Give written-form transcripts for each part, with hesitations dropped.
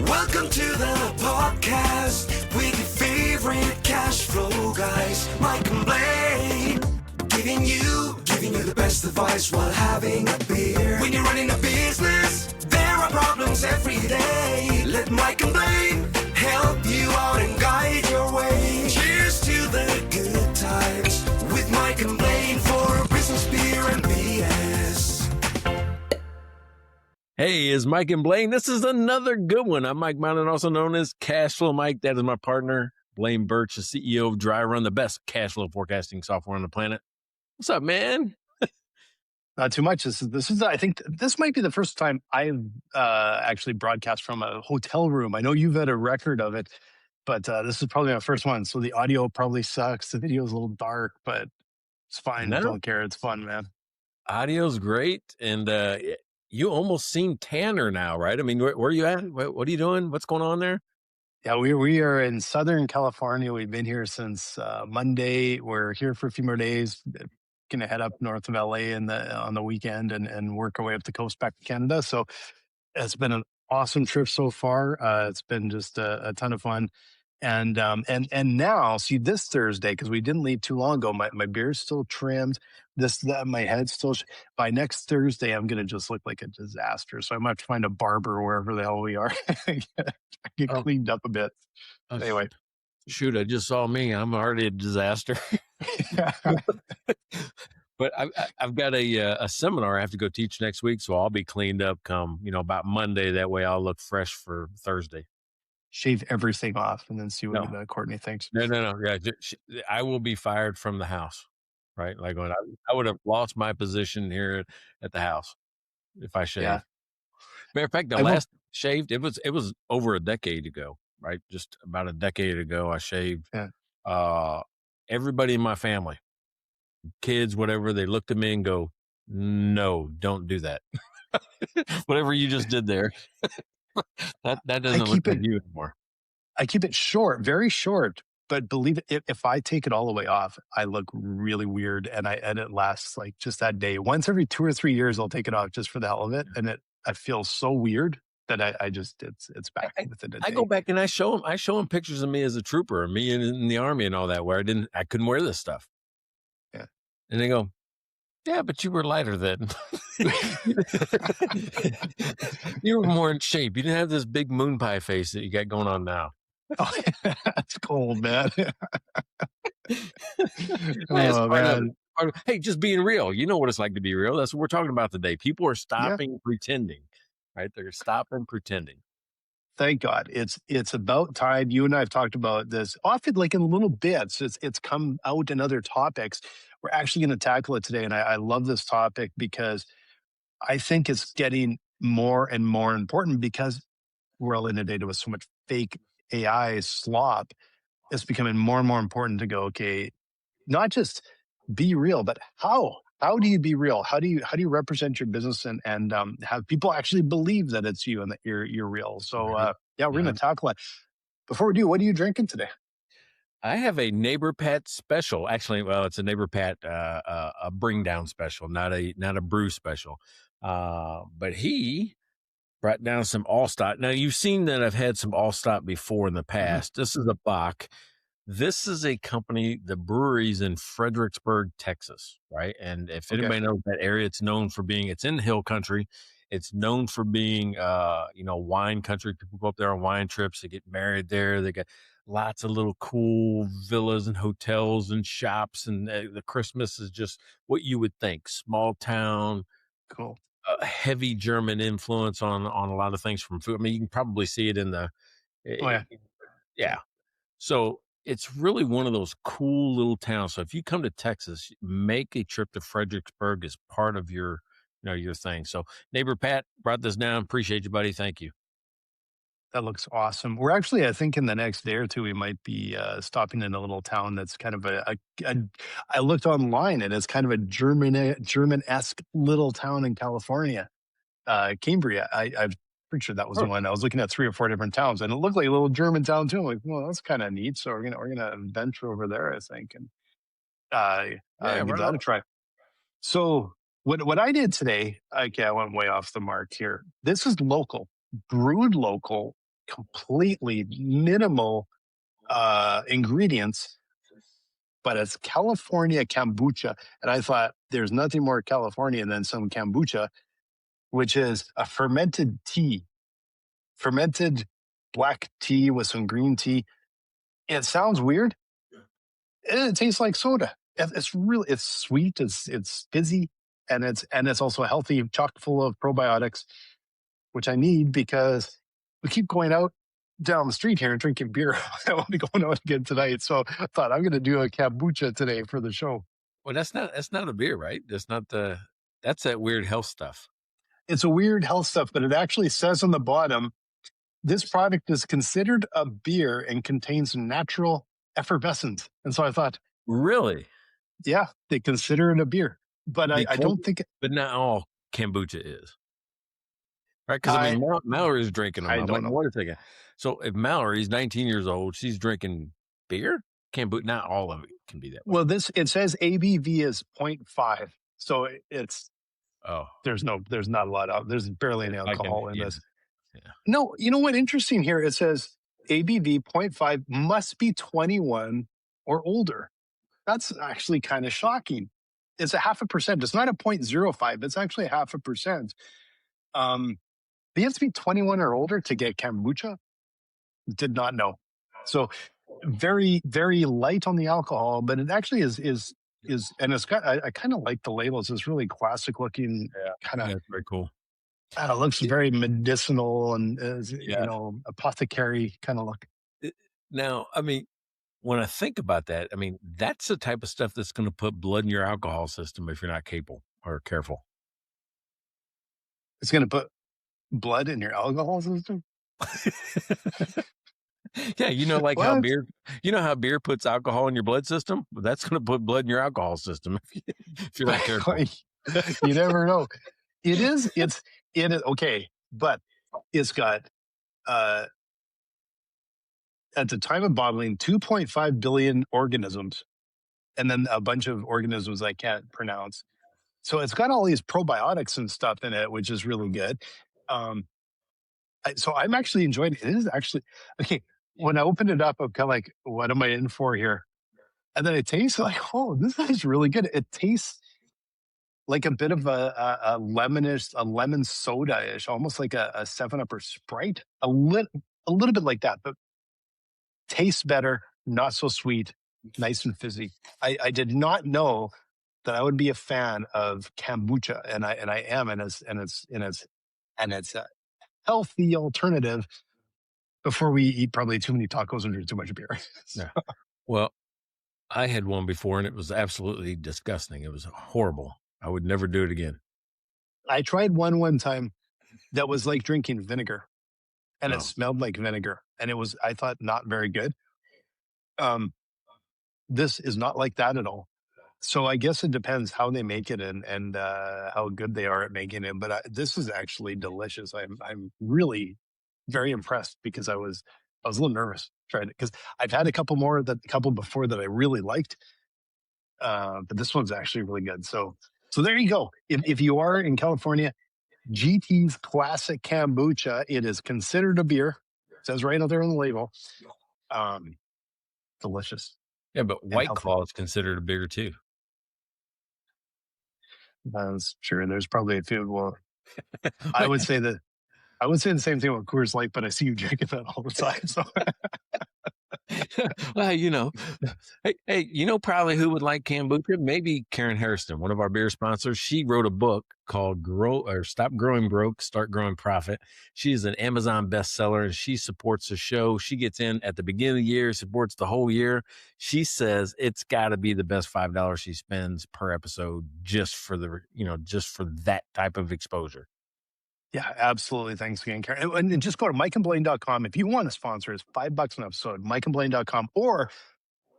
Welcome to the podcast with your favorite cash flow guys, Mike and Blaine. Giving you the best advice while having a beer. When you're running a business, there are problems every day. Let Mike and Blaine help you out and guide your way. Cheers to the good times with Mike and Blaine for business, beer, and BS. Hey, it's Mike and Blaine. This is another good one. I'm Mike Mountain, also known as Cash Flow Mike. That is my partner, Blaine Birch, the CEO of Dryrun, the best cash flow forecasting software on the planet. What's up, man? Not too much. This is. I think this might be the first time I've actually broadcast from a hotel room. I know you've had a record of it, but this is probably my first one. So the audio probably sucks. The video is a little dark, but it's fine. I don't care. It's fun, man. Audio's great, and you almost seem tanner now, right? I mean, where are you at? What are you doing? What's going on there? Yeah, we are in Southern California. We've been here since Monday. We're here for a few more days. Going to head up north of LA on the weekend and work our way up the coast back to Canada. So it's been an awesome trip so far. It's been just a ton of fun. And now, see, this Thursday, because we didn't leave too long ago, my beard's still trimmed. My head's still. By next Thursday, I'm going to just look like a disaster. So I might have to find a barber wherever the hell we are. Get cleaned up a bit. Anyway. Shoot, I just saw me. I'm already a disaster. But I've got a seminar I have to go teach next week, so I'll be cleaned up come, about Monday. That way I'll look fresh for Thursday. Shave everything off and then see what Courtney thinks. No. Yeah, I will be fired from the house, right? Like when I would have lost my position here at the house if I shaved. Yeah. Matter of fact, the last shaved, it was over a decade ago, right? Just about a decade ago, I shaved. Yeah. Everybody in my family, kids, whatever, they looked at me and go, "No, don't do that." Whatever you just did there. that doesn't look like you anymore. I keep it short, very short, but believe it, if I take it all the way off, I look really weird, and it lasts like just that day. Once every 2 or 3 years, I'll take it off just for the hell of it, and I feel so weird that I just it's back within a day. I go back and I show them pictures of me as a trooper, me in the Army and all that, where I couldn't wear this stuff. Yeah, and they go, "Yeah, but you were lighter then." You were more in shape. You didn't have this big moon pie face that you got going on now. Oh, that's cold, man. Man. Hey, just being real. You know what it's like to be real. That's what we're talking about today. People are stopping pretending, right? They're stopping pretending. Thank God. It's about time. You and I have talked about this often, like in little bits. It's come out in other topics. We're actually going to tackle it today. And I love this topic because I think it's getting more and more important because we're all inundated with so much fake AI slop. It's becoming more and more important to go, okay, not just be real, but how do you be real? How do you represent your business and have people actually believe that it's you and that you're real? So we're going to tackle it. Before we do, what are you drinking today? I have a Neighbor Pat special. Actually, well, it's a Neighbor Pat a bring down special, not a brew special. But he brought down some Allstott. Now you've seen that I've had some Allstott before in the past. Mm-hmm. This is a Bach. This is a company, the brewery's in Fredericksburg, Texas, right? And if anybody knows that area, it's in hill country. It's known for being, wine country. People go up there on wine trips. They get married there. They got lots of little cool villas and hotels and shops. And the Christmas is just what you would think. Small town. Cool. Heavy German influence on a lot of things from food. I mean, you can probably see it in the. Yeah. So it's really one of those cool little towns. So if you come to Texas, make a trip to Fredericksburg as part of your thing. So Neighbor Pat brought this down. Appreciate you, buddy. Thank you. That looks awesome. We're actually, I think in the next day or two, we might be stopping in a little town that's kind of I looked online and it's kind of a German-esque little town in California, Cambria. I'm pretty sure that was the one. I was looking at 3 or 4 different towns and it looked like a little German town too. I'm like, well, that's kind of neat. So we're gonna venture over there, I think, and give that a try. So what I did today, I went way off the mark here. This is local, brewed local. completely minimal ingredients, but it's California kombucha. And I thought there's nothing more Californian than some kombucha, which is a fermented tea, fermented black tea with some green tea. It sounds weird. It tastes like soda. It's really, it's sweet. It's fizzy, and it's also healthy, chock full of probiotics, which I need because we keep going out down the street here and drinking beer. I won't be going out again tonight, so I thought I'm going to do a kombucha today for the show. Well, that's not a beer, right? That's that weird health stuff. It's a weird health stuff, but it actually says on the bottom, this product is considered a beer and contains natural effervescent. And so I thought, Really? yeah, they consider it a beer, but I don't think But not all kombucha is. Right? Because I mean, Mallory's drinking them. I I'm don't like, know. wait a second. So if Mallory's 19 years old, she's drinking beer? Kombucha, not all of it can be that way. Well, it says ABV is 0.5. So it's, Oh, there's not a lot of, there's barely any alcohol in this. Yeah. No, you know what? Interesting here. It says ABV 0.5 must be 21 or older. That's actually kind of shocking. It's a 0.5%. It's not a 0.05. It's actually a 0.5%. But you have to be 21 or older to get kombucha. Did not know. So very, very light on the alcohol, but it actually is, and it's got, I kind of like the labels. It's really classic looking, kind of, That's very cool. it looks very medicinal and you know, apothecary kind of look. Now, I mean, when I think about that, I mean, that's the type of stuff that's going to put blood in your alcohol system if you're not capable or careful. It's going to put blood in your alcohol system. Yeah, you know, like how What? how beer puts alcohol in your blood system? Well, that's going to put blood in your alcohol system if you're not careful. You never know. It is okay, but it's got at the time of bottling 2.5 billion organisms, and then a bunch of organisms I can't pronounce. So it's got all these probiotics and stuff in it, which is really good. So I'm actually enjoying it. It is actually okay. When I opened it up, I'm kind of like, what am I in for here? And then it tastes like, oh, this is really good. It tastes like a bit of a lemonish, a lemon soda-ish, almost like a 7-Up or Sprite. A little bit like that, but tastes better, not so sweet, nice and fizzy. I did not know that I would be a fan of kombucha, and I am, and it's a healthy alternative before we eat probably too many tacos and drink too much beer. Yeah. Well, I had one before and it was absolutely disgusting. It was horrible. I would never do it again. I tried one time that was like drinking vinegar, and it smelled like vinegar, and it was, I thought, not very good. This is not like that at all. So I guess it depends how they make it and how good they are at making it. But this is actually delicious. I'm really very impressed because I was a little nervous trying it because I've had a couple before that I really liked, but this one's actually really good. So there you go. If you are in California, GT's Classic Kombucha, it is considered a beer. It says right out there on the label. Delicious. Yeah, but White Claw is considered a beer too. That's true. There's probably a few. Well, I would say the same thing with Coors Light, but I see you drinking that all the time. So, well, you know, hey, you know, probably who would like kombucha? Maybe Karen Hairston, one of our beer sponsors. She wrote a book called Stop Growing Broke, Start Growing Profit. She's an Amazon bestseller and she supports the show. She gets in at the beginning of the year, supports the whole year. She says it's got to be the best $5 she spends per episode just for that type of exposure. Yeah, absolutely. Thanks again, Karen. And just go to mikeandblaine.com. If you want to sponsor, it's $5 an episode, mikeandblaine.com, or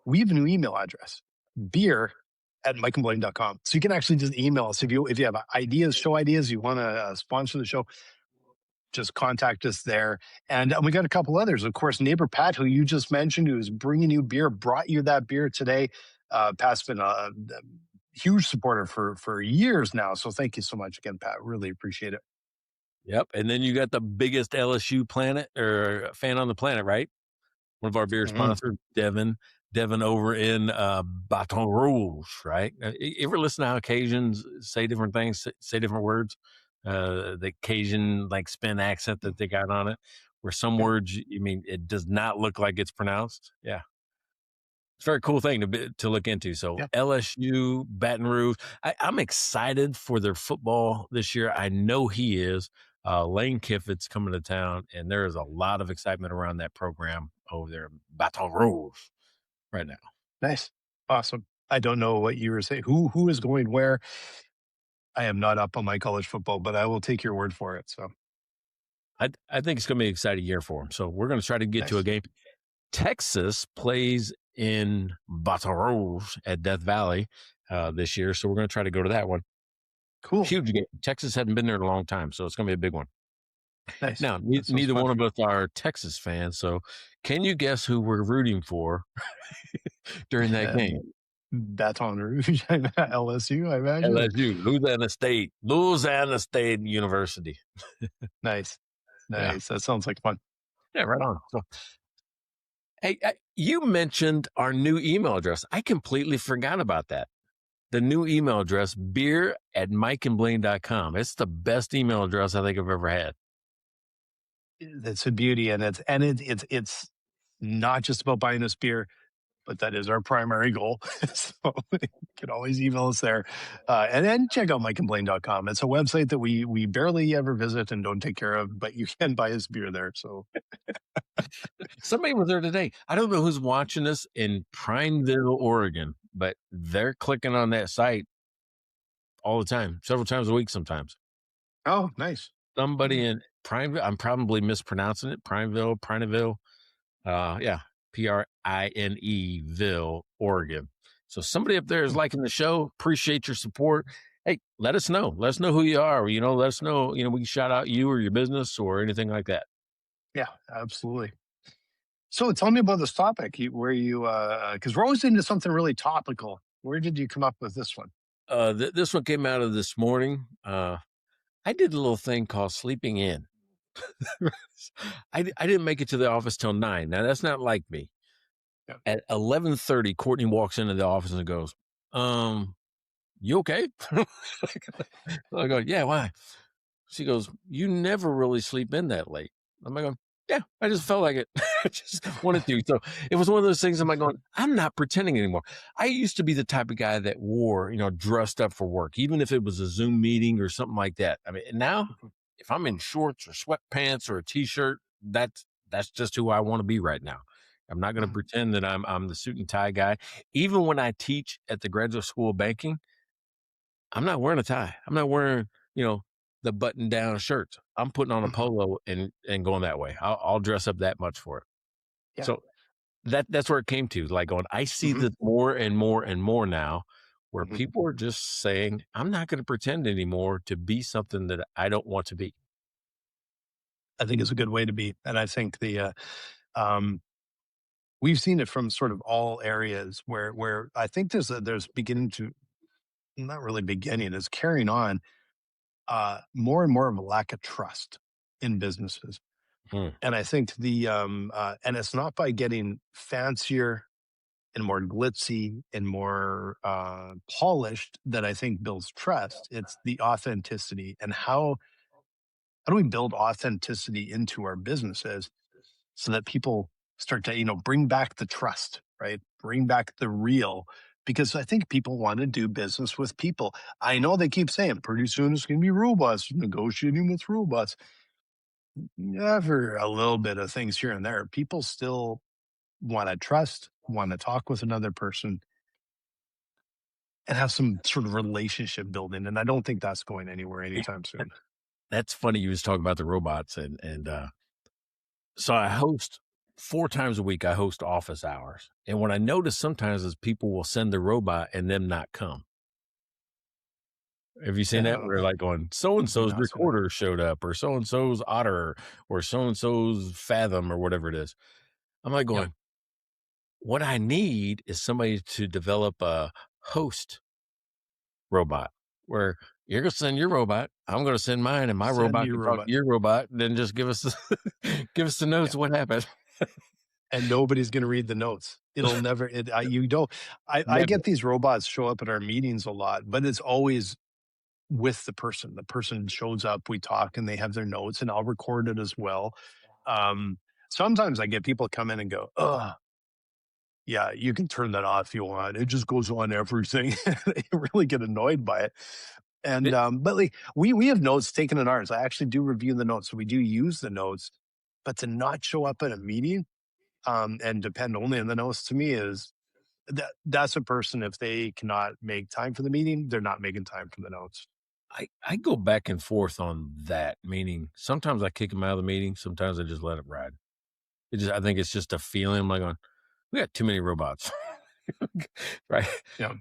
we have a new email address, beer@mikeandblaine.com. So you can actually just email us. If you have ideas, show ideas, you want to sponsor the show, just contact us there. And we got a couple others. Of course, neighbor Pat, who you just mentioned, who's bringing you beer, brought you that beer today. Pat's been a huge supporter for years now. So thank you so much again, Pat. Really appreciate it. Yep. And then you got the biggest LSU planet or fan on the planet, right? One of our beer Mhm. sponsors, Devin over in Baton Rouge, right? You ever listen to how Cajuns say different things, say different words? The Cajun like spin accent that they got on it, where some Yeah. words, you mean, it does not look like it's pronounced. Yeah. It's a very cool thing to look into. So Yeah. LSU, Baton Rouge, I'm excited for their football this year. I know he is. Lane Kiffin's coming to town, and there is a lot of excitement around that program over there in Baton Rouge right now. Nice. Awesome. I don't know what you were saying. Who is going where? I am not up on my college football, but I will take your word for it. So I think it's going to be an exciting year for him. So we're going to try to get to a nice. game. Texas plays in Baton Rouge at Death Valley this year, so we're going to try to go to that one. Cool. Huge game. Texas hadn't been there in a long time, so it's going to be a big one. Nice. Now, That sounds neither fun. one of us are Texas fans, so can you guess who we're rooting for during that game? Baton Rouge, LSU, I imagine. LSU, Louisiana State University. Nice. Yeah, Nice. That sounds like fun. yeah, right on. So, hey, you mentioned our new email address. I completely forgot about that. The new email address, beer@mikeandblaine.com. It's the best email address I think I've ever had. It's a beauty, and it's not just about buying us beer, but that is our primary goal. So you can always email us there. And then check out mikeandblaine.com. It's a website that we barely ever visit and don't take care of, but you can buy us beer there. So Somebody was there today. I don't know who's watching us in Prineville, Oregon, but they're clicking on that site all the time, several times a week sometimes. oh, nice. Somebody in Prineville, I'm probably mispronouncing it, Prineville. Yeah, Prineville, Oregon. So somebody up there is liking the show. Appreciate your support. Hey, let us know. Let us know who you are. Let us know, we can shout out you or your business or anything like that. Yeah, absolutely. So tell me about this topic because we're always into something really topical. Where did you come up with this one? This one came out of this morning. I did a little thing called sleeping in. I didn't make it to the office till 9. Now that's not like me. Yeah. At 11:30, Courtney walks into the office and goes, you okay? I go, yeah, why? She goes, you never really sleep in that late. I'm like, yeah, I just felt like it. I just wanted to. So it was one of those things. I'm like going, I'm not pretending anymore. I used to be the type of guy that wore, dressed up for work, even if it was a Zoom meeting or something like that. I mean, now if I'm in shorts or sweatpants or a t-shirt, that's just who I want to be right now. I'm not going to pretend that I'm the suit and tie guy. Even when I teach at the graduate school of banking, I'm not wearing a tie. I'm not wearing, the button down shirts. I'm putting on a polo and going that way. I'll dress up that much for it. Yeah. So that's where it came to, like going, I see Mhm. this more and more and more now where Mhm. people are just saying, I'm not going to pretend anymore to be something that I don't want to be. I think it's a good way to be, and I think um, we've seen it from sort of all areas where I think there's beginning to not really beginning, it's carrying on more and more of a lack of trust in businesses. Hmm. And I think and it's not by getting fancier and more glitzy and more polished that I think builds trust. It's the authenticity and how do we build authenticity into our businesses so that people start to bring back the trust, right? Bring back the real, because I think people want to do business with people. I know they keep saying pretty soon it's going to be robots negotiating with robots. Never a little bit of things here and there. People still want to trust, want to talk with another person, and have some sort of relationship building. And I don't think that's going anywhere anytime soon. That's funny. You was talking about the robots and so I host 4 times a week. I host office hours. And what I notice sometimes is people will send the robot and them not come. Have you seen that? Yeah, Where like going, so-and-so's not seen that. recorder showed up or so-and-so's Otter or so-and-so's Fathom or whatever it is. I'm like Yep. going, what I need is somebody to develop a host robot where, you're gonna send your robot. I'm gonna send mine, and my Send robot your can talk to robot. your robot. And then just give us give us the notes. Yeah. What happened? And nobody's going to read the notes. It'll never, you don't, I Never. get these robots show up at our meetings a lot, but it's always with the person. The person shows up, we talk, and they have their notes, and I'll record it as well. Um, Sometimes I get people come in and go, "Oh, yeah, you can turn that off if you want. It just goes on everything." They really get annoyed by it. And It- but like we have notes taken in ours. I actually do review the notes, so we do use the notes. But to not show up at a meeting and depend only on the notes, to me, is that's a person. If they cannot make time for the meeting, they're not making time for the notes. I go back and forth on that. Meaning, sometimes I kick them out of the meeting. Sometimes I just let it ride. I think it's just a feeling. I'm like, going, we got too many robots, right? Yeah.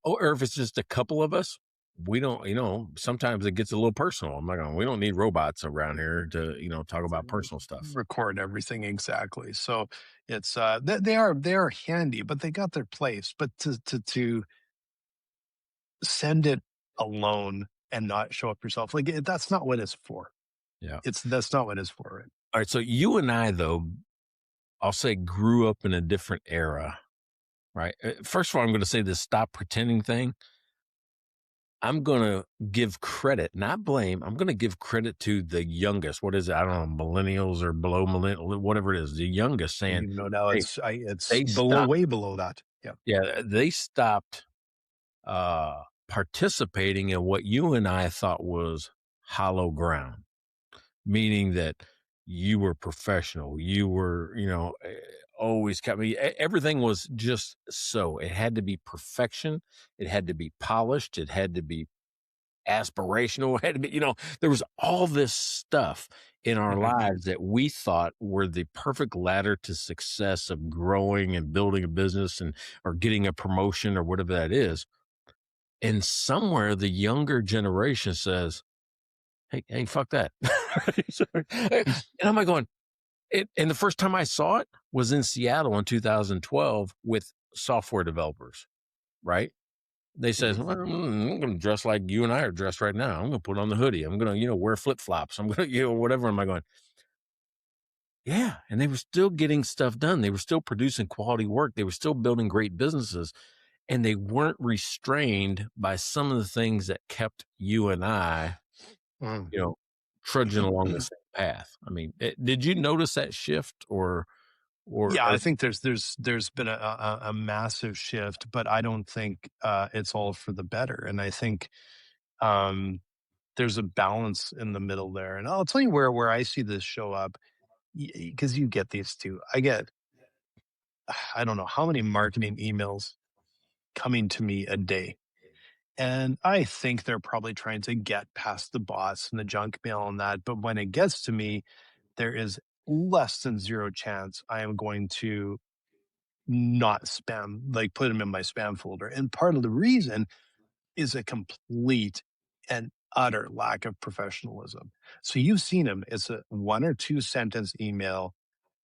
Or if it's just a couple of us, we don't. Sometimes it gets a little personal. I'm like, we don't need robots around here to talk about personal stuff. Record everything exactly. So it's they are handy, but they got their place. But to send it alone and not show up yourself, like that's not what it's for. Yeah. That's not what it's for. Right? All right. So you and I, though, I'll say, grew up in a different era, right? First of all, I'm going to say this stop pretending thing. I'm going to give credit, not blame. I'm going to give credit to the youngest. What is it? I don't know, millennials or below millennial, whatever it is. The youngest I don't saying, even know now. hey, It's they below, stopped. way below that. Yeah. Yeah, they stopped participating in what you and I thought was hollow ground, meaning that you were professional. You were, always kept me. Everything was just so. It had to be perfection. It had to be polished. It had to be aspirational. It had to be, there was all this stuff in our Mhm. lives that we thought were the perfect ladder to success of growing and building a business or getting a promotion or whatever that is. And somewhere the younger generation says, hey, fuck that. And I'm like going, and the first time I saw it was in Seattle in 2012 with software developers, right? They says, Mhm. well, I'm going to dress like you and I are dressed right now. I'm going to put on the hoodie. I'm going to, wear flip flops. I'm going to, whatever. Am I going? Yeah. And they were still getting stuff done. They were still producing quality work. They were still building great businesses, and they weren't restrained by some of the things that kept you and I, Mm. trudging along the same path. I mean, did you notice that shift Yeah, or I think there's been a massive shift, but I don't think it's all for the better. And I think um, there's a balance in the middle there. And I'll tell you where I see this show up, because you get these too. I get, I don't know how many marketing emails coming to me a day. And I think they're probably trying to get past the bots and the junk mail and that. But when it gets to me, there is less than zero chance I am going to not spam, like put them in my spam folder. And part of the reason is a complete and utter lack of professionalism. So you've seen them. It's a one or two sentence email,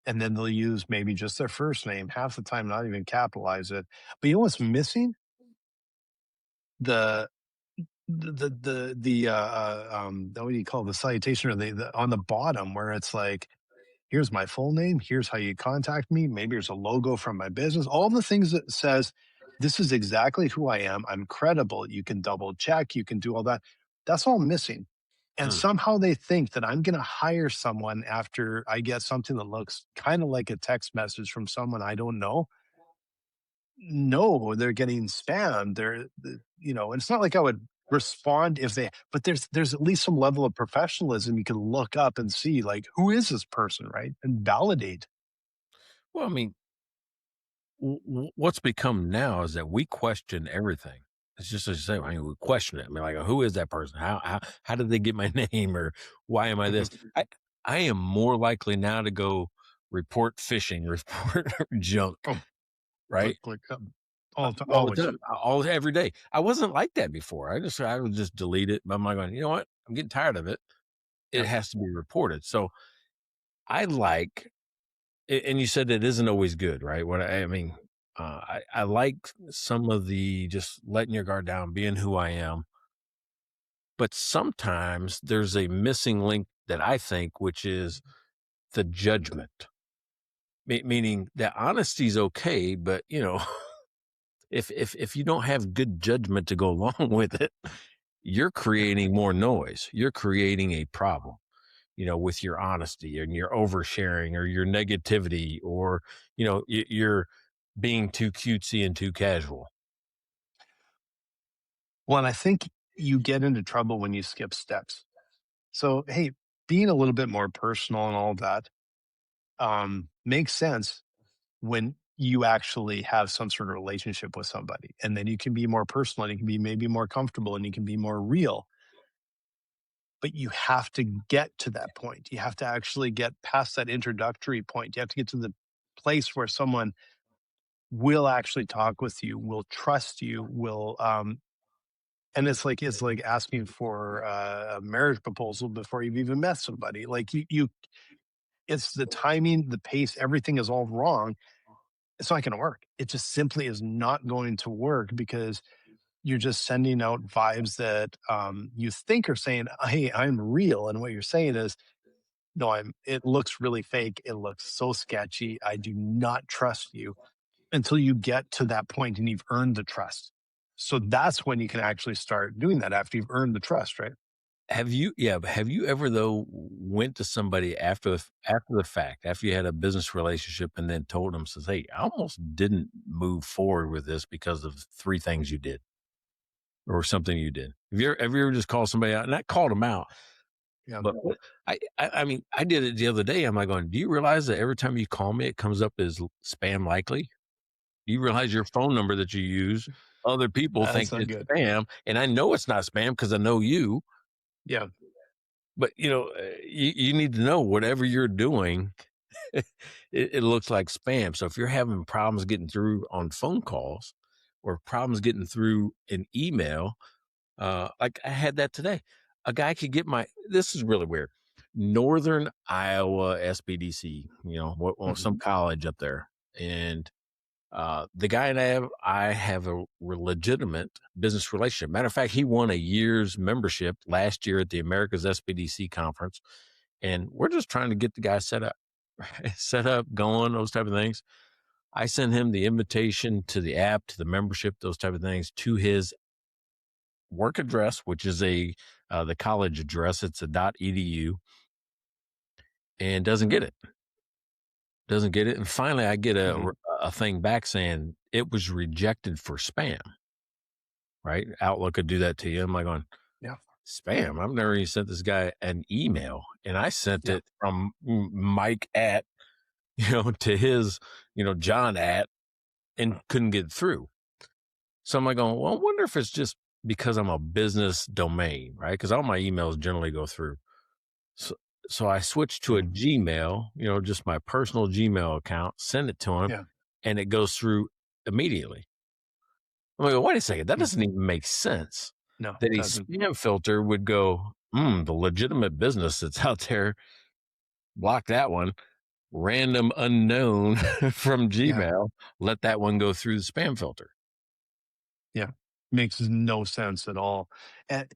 and then they'll use maybe just their first name, half the time not even capitalize it. But you know what's missing? The what do you call it? The salutation, or the on the bottom where it's like, here's my full name, here's how you contact me, maybe there's a logo from my business, all the things that says this is exactly who I am, I'm credible, you can double check, you can do all that. That's all missing. And Hmm. somehow they think that I'm going to hire someone after I get something that looks kind of like a text message from someone I don't know. No, they're getting spammed. It's not like I would respond if they, but there's at least some level of professionalism you can look up and see, like, who is this person, right? And validate. Well, I mean, what's become now is that we question everything. It's just as you say, I mean, we question it. I mean, like, who is that person? How did they get my name, or why am I this? Mhm. I am more likely now to go report phishing, report junk, Oh, right? click up. All the Always. time, every day. I wasn't like that before. I would just delete it. But I'm like, going, you know what? I'm getting tired of it. It Yep. has to be reported. So I like, and you said it isn't always good, right? What I mean, I like some of the just letting your guard down, being who I am. But sometimes there's a missing link that I think, which is the judgment. Meaning that honesty is okay, but if you don't have good judgment to go along with it, you're creating more noise. You're creating a problem, with your honesty and your oversharing or your negativity, or you're being too cutesy and too casual. Well, and I think you get into trouble when you skip steps. So, hey, being a little bit more personal and all of that makes sense when you actually have some sort of relationship with somebody. And then you can be more personal and you can be maybe more comfortable and you can be more real. But you have to get to that point. You have to actually get past that introductory point. You have to get to the place where someone will actually talk with you, will trust you, will and it's like asking for a marriage proposal before you've even met somebody. Like you it's the timing, the pace, everything is all wrong. It's not going to work. It just simply is not going to work because you're just sending out vibes that you think are saying, "Hey, I'm real," and what you're saying is, "No, I'm." It looks really fake. It looks so sketchy. I do not trust you until you get to that point and you've earned the trust. So that's when you can actually start doing that after you've earned the trust, right? But have you ever though went to somebody after the fact, after you had a business relationship, and then told them, says, "Hey, I almost didn't move forward with this because of three things you did or something you did." Have you ever just called somebody out, and not called them out, Yeah. but I mean, I did it the other day. I'm like going, "Do you realize that every time you call me, it comes up as spam likely? Do you realize your phone number that you use, other people think That's not it's good. spam, and I know it's not spam because I know you." Yeah. But you need to know whatever you're doing, it looks like spam. So if you're having problems getting through on phone calls or problems getting through an email, like I had that today. A guy could get this is really weird. Northern Iowa SBDC, some Mhm. college up there. And the guy and I have a legitimate business relationship. Matter of fact, he won a year's membership last year at the America's SBDC conference, and we're just trying to get the guy set up, set up, going, those type of things. I sent him the invitation to the app, to the membership, those type of things, to his work address, which is the college address. It's a .edu, and doesn't get it. Doesn't get it. And finally, I get Mhm. a thing back saying it was rejected for spam. Right? Outlook could do that to you. I'm like going, Yeah. spam. I've never even sent this guy an email, and I sent Yeah. it from Mike at, to his, John at, and couldn't get through. So I'm like going, well, I wonder if it's just because I'm a business domain, right? Because all my emails generally go through. So, so I switched to a Mhm. Gmail, just my personal Gmail account, send it to him, Yeah. and it goes through immediately. I'm like, wait a second, that Mm. doesn't even make sense. No, That it a doesn't. spam filter would go, the legitimate business that's out there, block that one. Random unknown from Yeah. Gmail, let that one go through the spam filter. Yeah. Makes no sense at all. And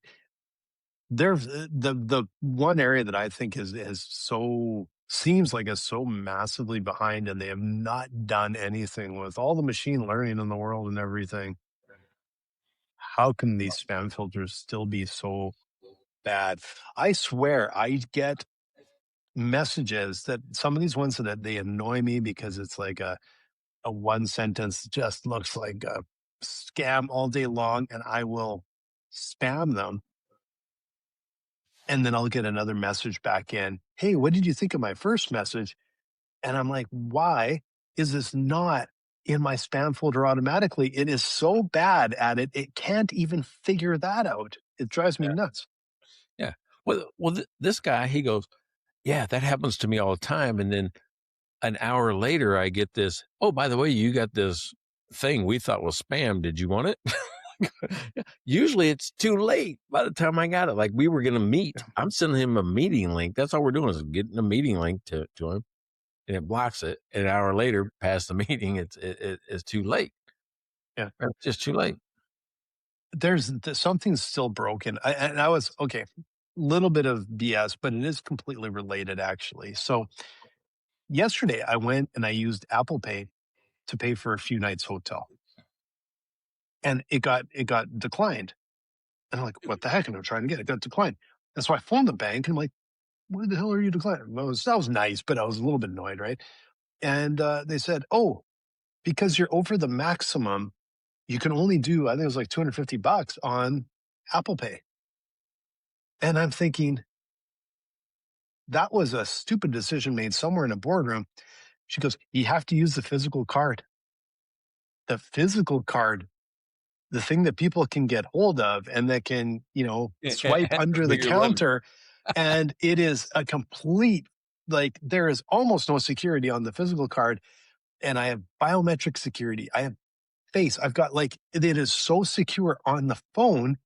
there's the one area that I think is so seems like it's so massively behind and they have not done anything with all the machine learning in the world and everything. How can these spam filters still be so bad? I swear I get messages that some of these ones that they annoy me because it's like a one sentence just looks like a scam all day long and I will spam them and then I'll get another message back in. Hey, what did you think of my first message? And I'm like, why is this not in my spam folder automatically? It is so bad at it. It can't even figure that out. It drives me Yeah. nuts. Yeah. Well, this guy, he goes, yeah, that happens to me all the time. And then an hour later, I get this, oh, by the way, you got this thing we thought was spam. Did you want it? Usually it's too late by the time I got it. Like we were going to meet. Yeah. I'm sending him a meeting link. That's all we're doing is getting a meeting link to him, and it blocks it. An hour later, past the meeting, it's too late. Yeah. It's just too late. something's still broken. And I was okay. Little bit of BS, but it is completely related actually. So yesterday I went and I used Apple Pay to pay for a few nights hotel, and it got declined. And I'm like, what the heck? And I'm trying to get it. It got declined. And so I phoned the bank and I'm like, why the hell are you declining? Well, that was nice, but I was a little bit annoyed, right? And they said, oh, because you're over the maximum, you can only do, I think it was like $250 on Apple Pay. And I'm thinking, that was a stupid decision made somewhere in a boardroom. She goes, you have to use the physical card. The physical card, the thing that people can get hold of and that can, swipe under the Bigger limit. counter. And it is a complete, like, there is almost no security on the physical card. And I have biometric security. I have face. I've got like, it is so secure on the phone.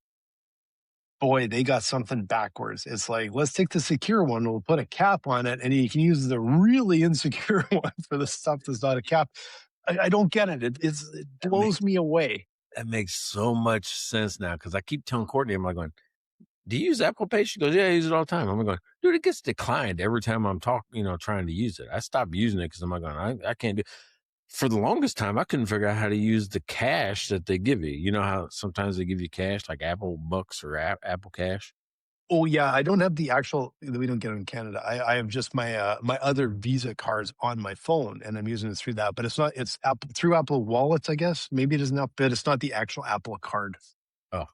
Boy, they got something backwards. It's like, let's take the secure one, we'll put a cap on it, and you can use the really insecure one for the stuff that's not a cap. I don't get it. It That blows makes me away. that makes so much sense now because I keep telling Courtney, I'm like going, do you use Apple Pay? She goes, yeah, I use it all the time. I'm going, dude, it gets declined every time I'm trying to use it. I stopped using it because I'm like going, I can't do. For the longest time, I couldn't figure out how to use the cash that they give you. You know how sometimes they give you cash, like Apple Bucks or Apple Cash? Oh yeah, I don't have the actual. We don't get it in Canada. I have just my other Visa cards on my phone, and I'm using it through that. But it's not. It's Apple through Apple Wallets, I guess. Maybe it isn't up, but it's not the actual Apple card. Oh,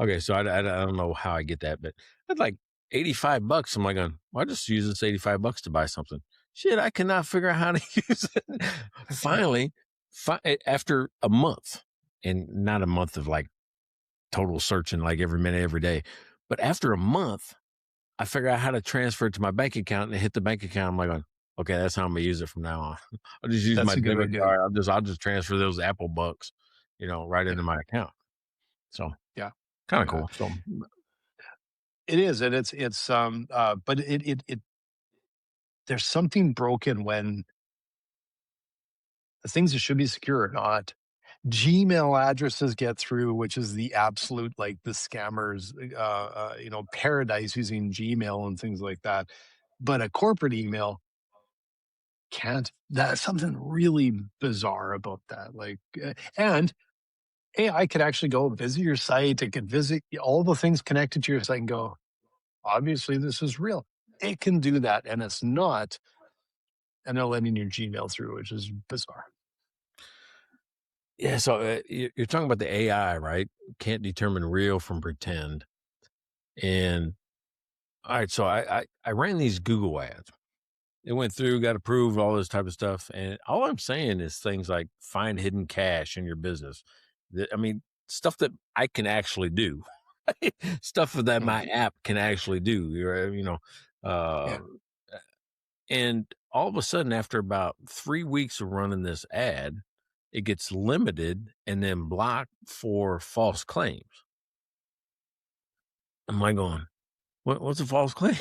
okay. So I don't know how I get that, but that's like $85. I'm like, well, I just use this $85 to buy something. Shit, I cannot figure out how to use it. Finally, after a month, and not a month of like total searching like every minute, every day, but after a month, I figure out how to transfer it to my bank account and hit the bank account. I'm like, okay, that's how I'm gonna use it from now on. I'll just use That's my a good way debit to do it. card. I'll just transfer those Apple Bucks, right Yeah, into my account. So yeah, kind of yeah. cool. So It is, and but it there's something broken when the things that should be secure are not. Gmail addresses get through, which is the absolute like the scammers, paradise using Gmail and things like that. But a corporate email can't. That's something really bizarre about that. Like, and AI could actually go visit your site. It could visit all the things connected to your site and go, obviously, this is real. It can do that, and it's not. And they're letting your Gmail through, which is bizarre. yeah, so you're talking about the AI, right? Can't determine real from pretend. And all right, so I ran these Google ads. It went through, got approved, all this type of stuff. And all I'm saying is things like find hidden cash in your business. I mean, stuff that I can actually do, stuff that Mm, my app can actually do. yeah. Uh, and all of a sudden, after about 3 weeks of running this ad, it gets limited and then blocked for false claims. I'm like going, what's a false claim?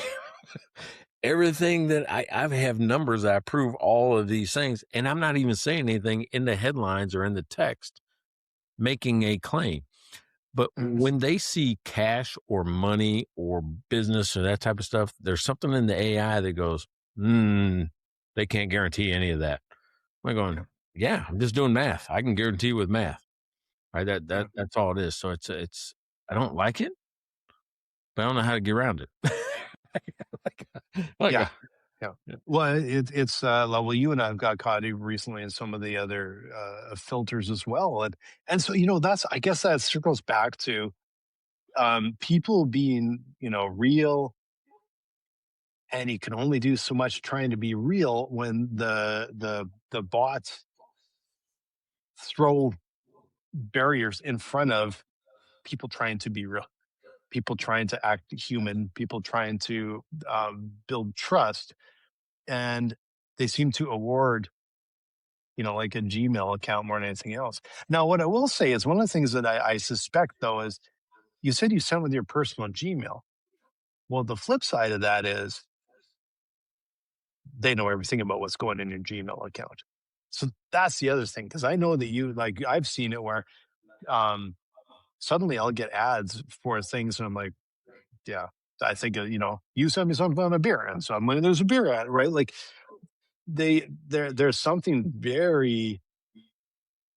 Everything that I have numbers, I approve all of these things, and I'm not even saying anything in the headlines or in the text making a claim. But Mm. when they see cash or money or business or that type of stuff, there's something in the AI that goes, they can't guarantee any of that. I'm going, yeah, I'm just doing math. I can guarantee with math, right? Yeah. That's all it is. So it's I don't like it, but I don't know how to get around it. like, Yeah. Yeah. yeah. Well, well, you and I have got caught recently in some of the other filters as well, and so that's I guess that circles back to people being real, and you can only do so much trying to be real when the bots throw barriers in front of people trying to be real, people trying to act human, people trying to build trust, and they seem to award like a Gmail account more than anything else. Now, what I will say is one of the things that I suspect, though, is you said you sent with your personal Gmail. Well, the flip side of that is they know everything about what's going in your Gmail account. So that's the other thing, because I know that I've seen it where, um, suddenly I'll get ads for things, and I'm like, yeah, I think you sent me something on a beer, and so I'm like, there's a beer ad, right? Like there's something very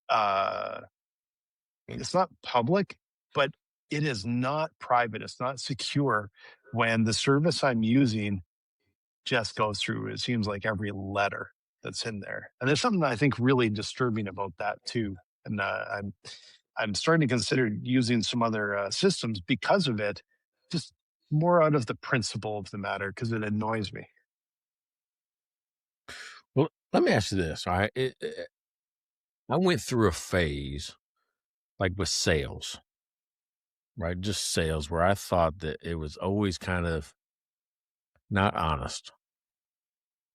uh it's not public, but it is not private. It's not secure when the service I'm using just goes through, it seems like, every letter that's in there. And there's something that I think really disturbing about that too. And I'm starting to consider using some other systems because of it, just more out of the principle of the matter because it annoys me. Well, let me ask you this. All right. I went through a phase like with sales, right? Just sales where I thought that it was always kind of not honest,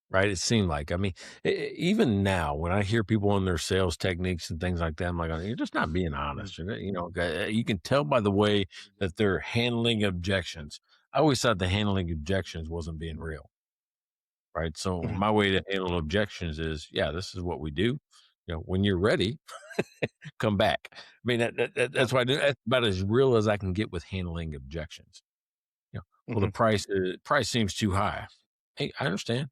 right? It seemed like, I mean, even now when I hear people on their sales techniques and things like that, I'm like, "Oh, you're just not being Mhm. honest." You can tell by the way that they're handling objections. I always thought the handling objections wasn't being real. Right. So Mhm. my way to handle objections is, yeah, this is what we do. When you're ready, come back. I mean, Yeah. that's why that's about as real as I can get with handling objections. Well, the Mhm. price seems too high. Hey, I understand.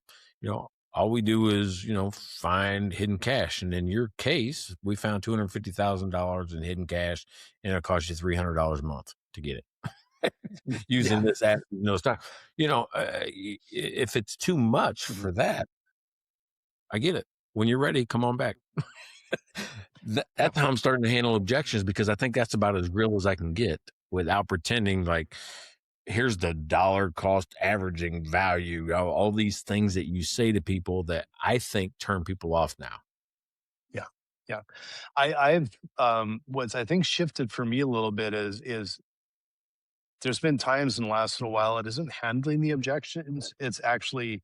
All we do is, find hidden cash. And in your case, we found $250,000 in hidden cash, and it'll cost you $300 a month to get it Yeah. using this app, stock. If it's too much Mhm. for that, I get it. When you're ready, come on back. Yeah. That's how I'm starting to handle objections because I think that's about as real as I can get without pretending like here's the dollar cost averaging value. All these things that you say to people that I think turn people off now. Yeah. Yeah. I've what's I think shifted for me a little bit is there's been times in the last little while it isn't handling the objections, it's actually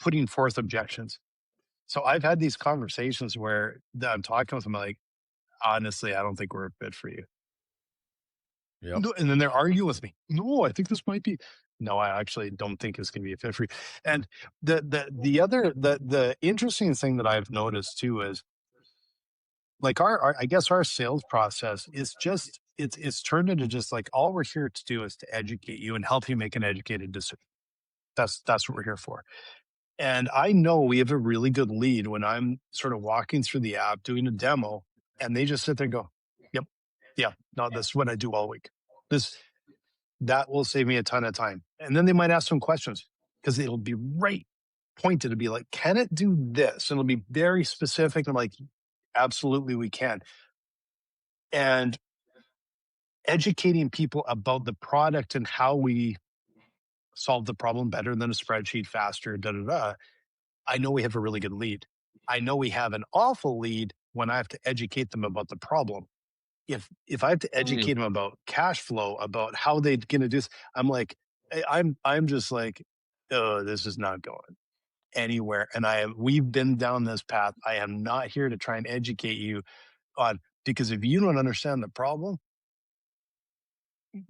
putting forth objections. So I've had these conversations where I'm talking with them like, honestly, I don't think we're a fit for you. Yep. No, and then they're arguing with me. No, I think this might be. No, I actually don't think it's going to be a fit for you. And the interesting thing that I've noticed too is like our I guess our sales process is just it's turned into just like all we're here to do is to educate you and help you make an educated decision. That's what we're here for. And I know we have a really good lead when I'm sort of walking through the app doing a demo, and they just sit there and go, "Yep, yeah, no, that's what I do all week. This that will save me a ton of time." And then they might ask some questions because it'll be right pointed to be like, "Can it do this?" And it'll be very specific. I'm like, "Absolutely, we can." And educating people about the product and how we solve the problem better than a spreadsheet, faster, da da da. I know we have a really good lead. I know we have an awful lead when I have to educate them about the problem. If I have to Mm. educate them about cash flow, about how they're going to do this, I'm like, I'm just like, oh, this is not going anywhere. And we've been down this path. I am not here to try and educate you on because if you don't understand the problem,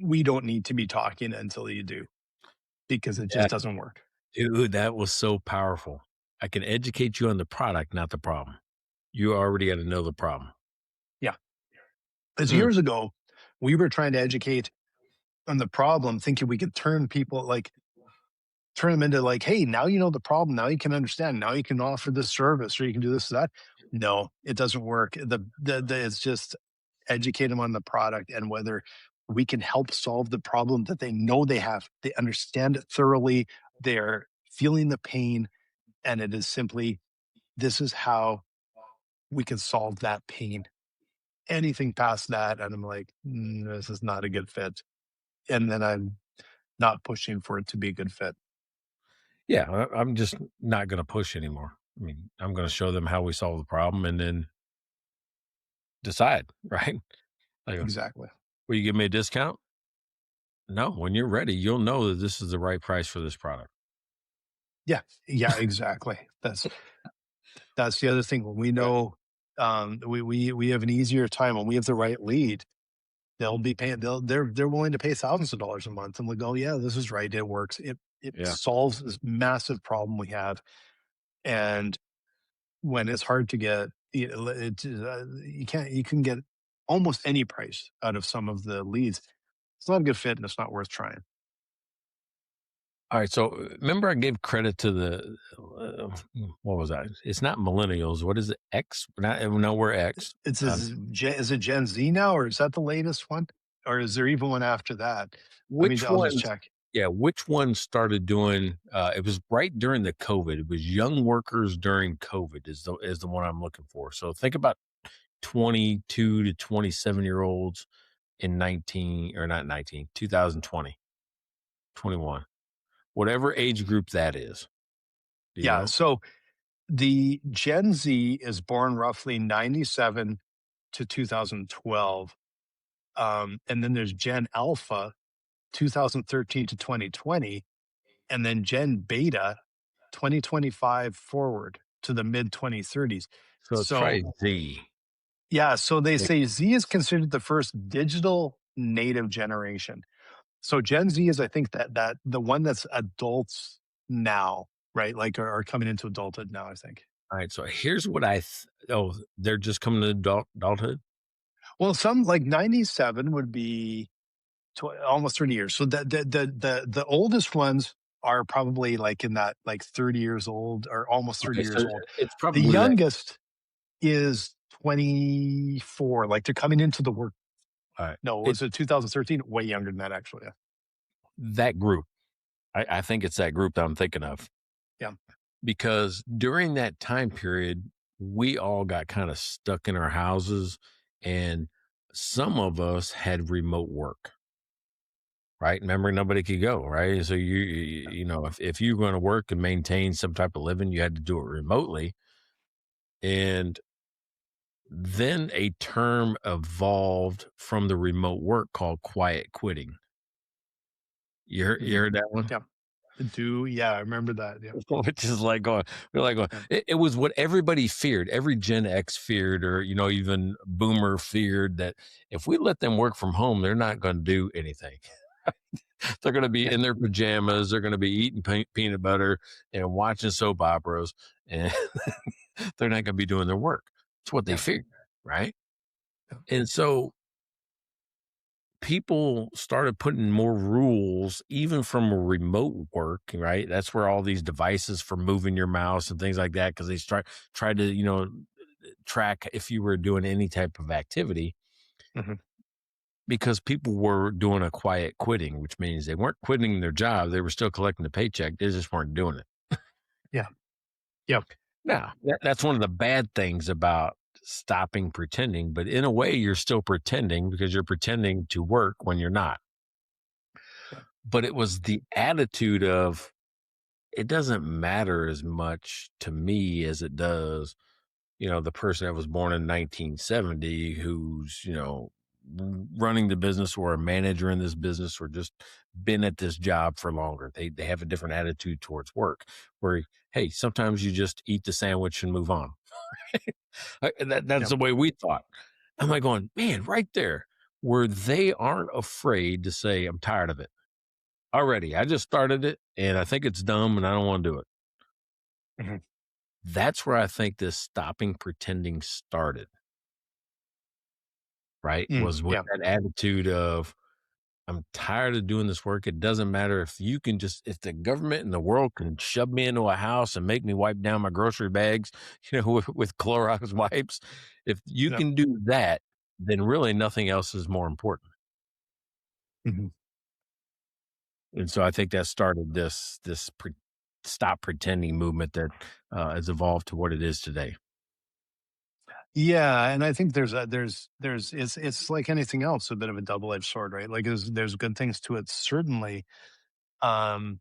we don't need to be talking until you do because it Yeah, just doesn't work. dude, that was so powerful. I can educate you on the product, not the problem. You already got to know the problem. Yeah. Because Mm. years ago, we were trying to educate on the problem, thinking we could turn people like turn them into like, hey, now you know the problem. Now you can understand. Now you can offer this service or you can do this, that. No, it doesn't work. It's just educate them on the product and whether we can help solve the problem that they know they have. They understand it thoroughly. They're feeling the pain. And it is simply, this is how we can solve that pain. Anything past that, and I'm like, this is not a good fit. And then I'm not pushing for it to be a good fit. Yeah, I'm just not going to push anymore. I mean, I'm going to show them how we solve the problem and then decide, right? Like, Exactly. will you give me a discount? No, when you're ready, you'll know that this is the right price for this product. Yeah. Yeah, exactly. That's the other thing. When we Right. know we have an easier time when we have the right lead, they'll be paying they're willing to pay thousands of dollars a month and we go, yeah, this is right. It works. It Yeah. solves this massive problem we have. And when it's hard to get you know, you can get almost any price out of some of the leads, it's not a good fit and it's not worth trying. All right. So remember, I gave credit to the what was that? It's not millennials. What is it? X? No, we're X. Is it Gen Z now, or is that the latest one? Or is there even one after that? Which I'll just ones? check. Yeah, which one started doing? It was right during the COVID. It was young workers during COVID is the one I'm looking for. So think about 22 to 27 year olds in 19 or not 19 2020 21, whatever age group that is. Do you Yeah. know? So the Gen Z is born roughly 97 to 2012. And then there's Gen Alpha, 2013 to 2020. And then Gen Beta, 2025 forward to the mid 2030s. So it's So, probably Z. yeah. So they say Z is considered the first digital native generation. So Gen Z is, I think, that the one that's adults now, right? Like are coming into adulthood now, I think. All right. So here's what they're just coming to adulthood. Well, some like 97 would be almost 30 years. So the oldest ones are probably like in that like 30 years old or almost 30 Okay. years So old. it's The probably that. youngest is 24. Like they're coming into the work. All right. No, was it 2013? Way younger than that, actually. Yeah. That group. I think it's that group that I'm thinking of. Yeah. Because during that time period, we all got kind of stuck in our houses, and some of us had remote work, right? Remember, nobody could go, right? So if you're going to work and maintain some type of living, you had to do it remotely. And then a term evolved from the remote work called quiet quitting. You heard that one? Yeah. Yeah, I remember that. Yeah. Which is like going, we're like going, Yeah. it was what everybody feared. Every Gen X feared, or, even Boomer feared that if we let them work from home, they're not going to do anything. They're going to be Yeah. in their pajamas. They're going to be eating peanut butter and watching soap operas, and they're not going to be doing their work. It's what they Yeah. feared, right? Yeah. And so people started putting more rules, even from remote work, right? That's where all these devices for moving your mouse and things like that, because they tried to, track if you were doing any type of activity, Mhm. because people were doing a quiet quitting, which means they weren't quitting their job. They were still collecting the paycheck. They just weren't doing it. Yeah. Yeah. Now, that's one of the bad things about stopping pretending, but in a way, you're still pretending because you're pretending to work when you're not. Yeah. But it was the attitude of, it doesn't matter as much to me as it does, the person that was born in 1970 who's, running the business, or a manager in this business, or just been at this job for longer. They have a different attitude towards work, where, hey, sometimes you just eat the sandwich and move on. That's Yeah. the way we thought. I'm like going, man, right there, where they aren't afraid to say, I'm tired of it already. I just started it and I think it's dumb and I don't want to do it. Mhm. That's where I think this stopping pretending started, right? Was with Yeah. that attitude of, I'm tired of doing this work. It doesn't matter if if the government and the world can shove me into a house and make me wipe down my grocery bags, with Clorox wipes. If you Yeah. can do that, then really nothing else is more important. Mhm. And so I think that started this stop pretending movement that has evolved to what it is today. Yeah, and I think it's like anything else, a bit of a double-edged sword, right? Like there's good things to it, certainly. Um,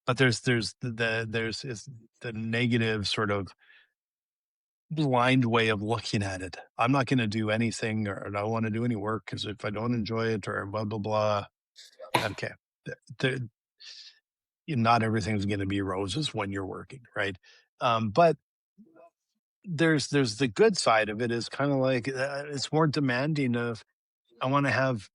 but there's is the negative sort of blind way of looking at it. I'm not going to do anything, or I don't want to do any work because if I don't enjoy it, or blah blah blah. Okay, Th- not everything's going to be roses when you're working, right? But there's the good side of it is kind of like it's more demanding of I want to have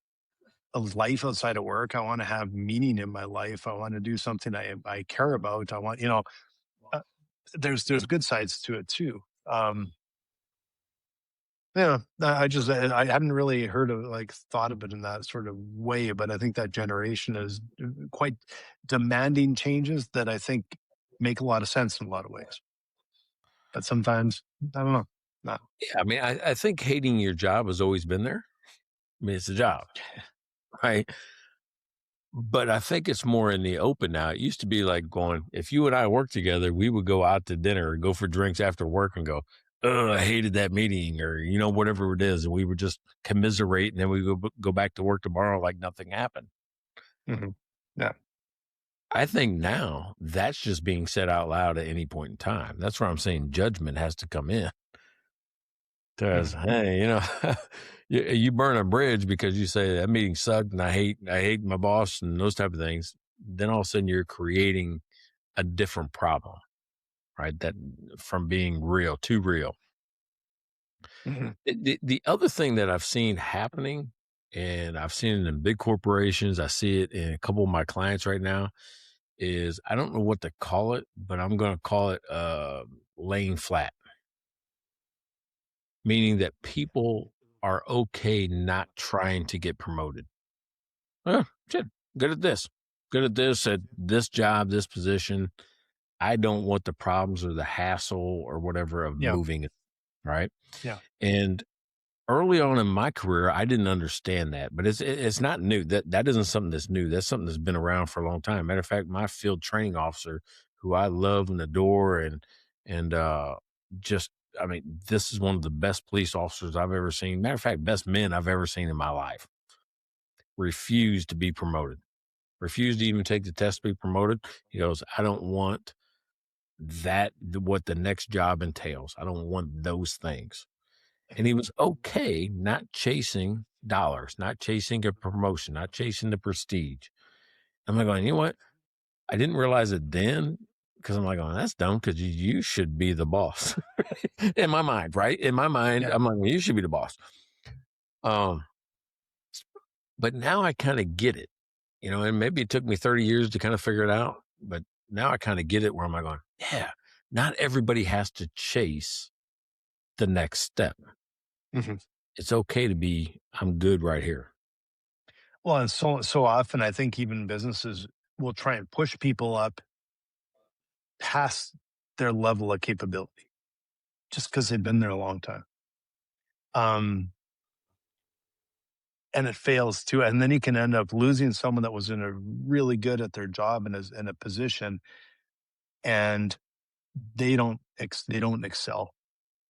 a life outside of work. I want to have meaning in my life. I want to do something I care about. I want, uh, there's good sides to it too. Yeah, I hadn't really heard of like thought of it in that sort of way, but I think that generation is quite demanding changes that I think make a lot of sense in a lot of ways. But sometimes I don't know. No. Yeah, I mean, I think hating your job has always been there. I mean, it's a job, right? But I think it's more in the open now. It used to be like going, if you and I worked together, we would go out to dinner or go for drinks after work and go, oh, I hated that meeting, or, whatever it is. And we would just commiserate, and then we go back to work tomorrow like nothing happened. Hmm. Yeah. I think now that's just being said out loud at any point in time. That's where I'm saying judgment has to come in. Because, Hmm. hey, you burn a bridge because you say that meeting sucked and I hate my boss and those type of things. Then all of a sudden you're creating a different problem, right? That from being real too real. Hmm. The other thing that I've seen happening, and I've seen it in big corporations, I see it in a couple of my clients right now, is I don't know what to call it, but I'm going to call it laying flat, meaning that people are okay not trying to get promoted. Shit, good at this, at this job, this position. I don't want the problems or the hassle or whatever of Yeah. moving it, right? Yeah. And early on in my career, I didn't understand that, but it's not new. That isn't something that's new. That's something that's been around for a long time. Matter of fact, my field training officer, who I love and adore, and just I mean, this is one of the best police officers I've ever seen. Matter of fact, best men I've ever seen in my life. Refused to be promoted. Refused to even take the test to be promoted. He goes, I don't want what the next job entails. I don't want those things. And he was okay not chasing dollars, not chasing a promotion, not chasing the prestige. I'm like going, you know what? I didn't realize it then because I'm like, oh, that's dumb because you should be the boss. In my mind, right? In my mind, Yeah. I'm like, well, you should be the boss. Um, but now I kind of get it, and maybe it took me 30 years to kind of figure it out, but now I kind of get it where I'm like going, yeah, not everybody has to chase the next step. Hmm. It's okay to be, I'm good right here. Well, and so often I think even businesses will try and push people up past their level of capability just because they've been there a long time. Um, and it fails too. And then you can end up losing someone that was in a really good at their job and is in a position, and they don't excel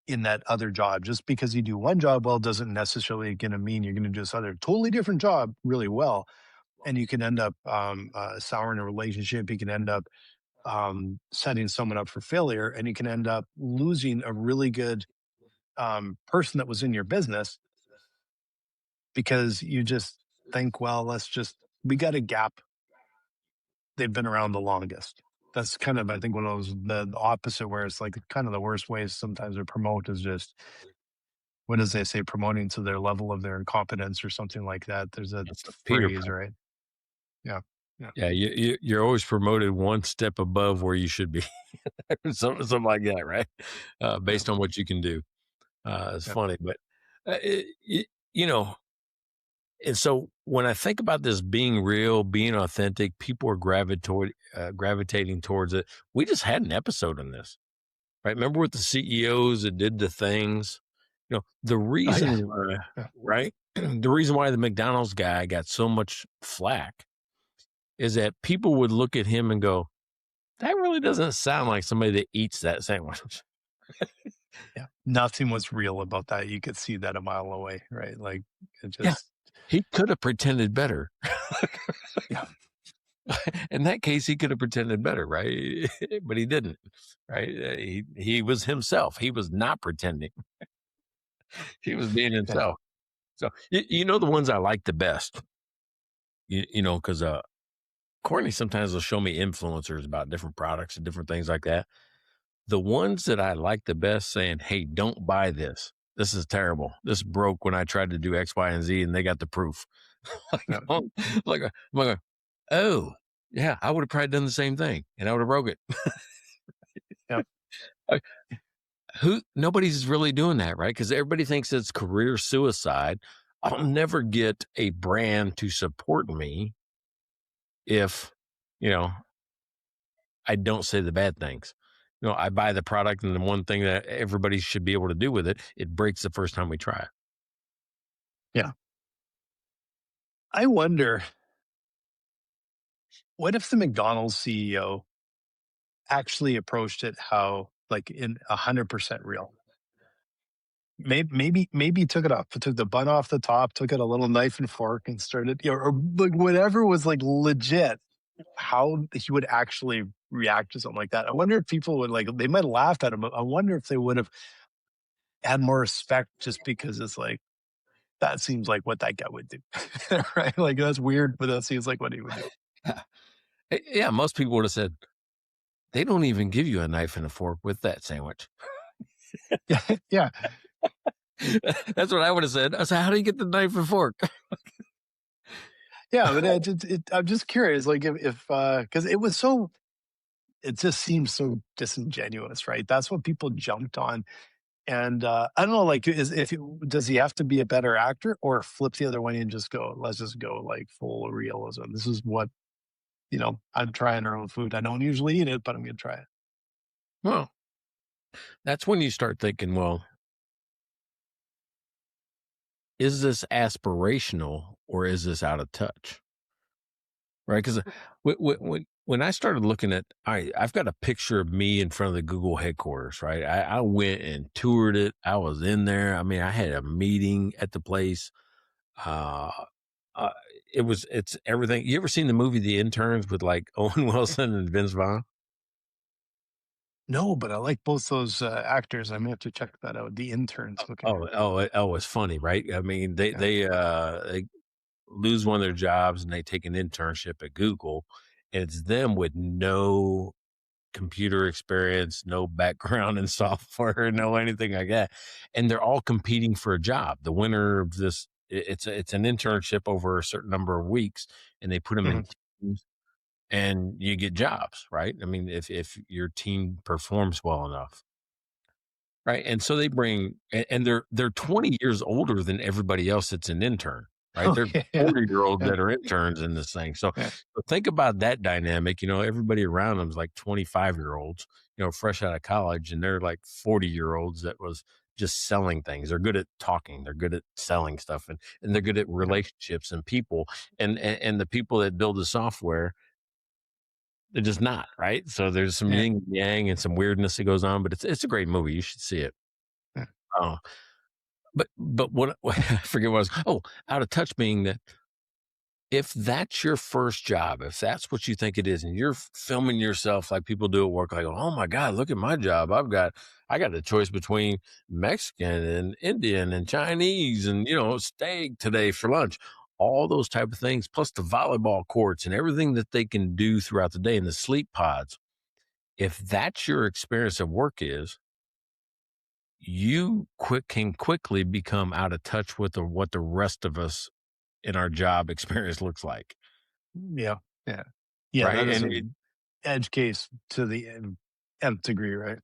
in that other job. Just because you do one job well doesn't necessarily going to mean you're going to do this other totally different job really well. And you can end up souring a relationship. You can end up setting someone up for failure, and you can end up losing a really good person that was in your business because you just think, well, we got a gap. They've been around the longest. That's kind of, I think, one of those, the opposite, where it's like kind of the worst ways sometimes to promote is just, what does they say, promoting to their level of their incompetence or something like that. There's a It's a Peter phrase, Pan. right? Yeah. Yeah. Yeah, you're always promoted one step above where you should be. Something like that, right? Yeah. Based on what you can do. It's Yeah. funny, but you know, and so when I think about this being real, being authentic, people are gravitating towards it. We just had an episode on this, right? Remember with the CEOs that did the things, the Oh, yeah. reason why, Yeah. right? The reason why the McDonald's guy got so much flack is that people would look at him and go, that really doesn't sound like somebody that eats that sandwich. Yeah. Nothing was real about that. You could see that a mile away, right? Like it Yeah. just, He could have pretended better. yeah. In that case, he could have pretended better, right? But he didn't, right? He was himself. He was not pretending. He was being Yeah. himself. So, the ones I like the best, because Courtney sometimes will show me influencers about different products and different things like that. The ones that I like the best saying, hey, don't buy this. This is terrible. This broke when I tried to do X, Y, and Z, and they got the proof. like, Yeah. I'm like, oh, yeah, I would have probably done the same thing, and I would have broke it. Yeah. Like, nobody's really doing that, right? Because everybody thinks it's career suicide. I'll never get a brand to support me if, you know, I don't say the bad things. I buy the product, and the one thing that everybody should be able to do with it, it breaks the first time we try it. Yeah. I wonder, what if the McDonald's CEO actually approached it how, like, in 100% real? Maybe he took it off, took the bun off the top, took out a little knife and fork and started, or like whatever was like legit, how he would actually react to something like that. I wonder if people would, like, they might have laughed at him, but I wonder if they would have had more respect, just because it's like, that seems like what that guy would do. Right? Like, that's weird, but that seems like what he would do. Yeah, most people would have said, they don't even give you a knife and a fork with that sandwich. Yeah. That's what I would have said. I said, how do you get the knife and fork? Yeah, but I'm just curious, like, if because it just seems so disingenuous, right? That's what people jumped on. And I don't know, like, does he have to be a better actor, or flip the other way and just go, let's just go like full realism? This is what, I'm trying our own food. I don't usually eat it, but I'm going to try it. Well, that's when you start thinking, well, is this aspirational or is this out of touch? Right? Because when I started looking at, I've got a picture of me in front of the Google headquarters, right? I went and toured it. I was in there. I mean, I had a meeting at the place. Uh, uh, it's everything. You ever seen the movie The Interns with like Owen Wilson and Vince Vaughn? No, but I like both those actors. I may have to check that out. The Interns. Okay. It's funny, right? I mean, Yeah. they lose one of their jobs and they take an internship at Google, and it's them with no computer experience, no background in software, no anything like that. And they're all competing for a job. The winner of this, it's an internship over a certain number of weeks, and they put them in Mhm. teams, and you get jobs, right? I mean, if your team performs well enough. Right, and so they bring, and they're 20 years older than everybody else that's an intern, right? They're Okay. Yeah. 40-year-olds Yeah. that are interns in this thing. So Yeah. think about that dynamic. Everybody around them is like 25-year-olds, fresh out of college, and they're like 40-year-olds that was just selling things. They're good at talking, they're good at selling stuff, and they're good at Yeah. relationships and people. And the people that build the software, they're just not, right? So there's some Yeah. yin and yang and some weirdness that goes on, but it's a great movie. You should see it. Yeah. Oh, but what I forget what I was, out of touch being that if that's your first job, if that's what you think it is, and you're filming yourself like people do at work, like, oh my God, look at my job. I got a choice between Mexican and Indian and Chinese and, steak today for lunch, all those type of things, plus the volleyball courts and everything that they can do throughout the day and the sleep pods. If that's your experience of work is, you can quickly become out of touch with what the rest of us in our job experience looks like, Yeah. Yeah. Yeah. right? That is And an edge case to the nth degree, right?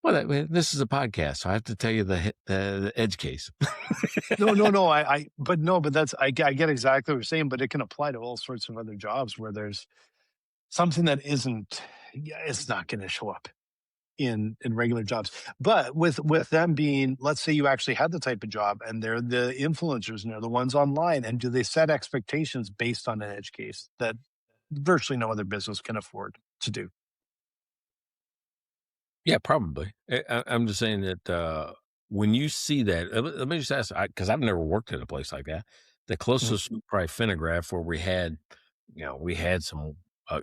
this is a podcast, so I have to tell you the edge case. No, no, no. But no, but I get exactly what you're saying, but it can apply to all sorts of other jobs where there's something that isn't, yeah, it's not going to show up in regular jobs. But with them being, let's say you actually had the type of job and they're the influencers and they're the ones online, and do they set expectations based on an edge case that virtually no other business can afford to do? Yeah, probably. I'm just saying that when you see that, let me just ask, because I've never worked in a place like that. The Mhm. closest was probably Finnegraph, where we had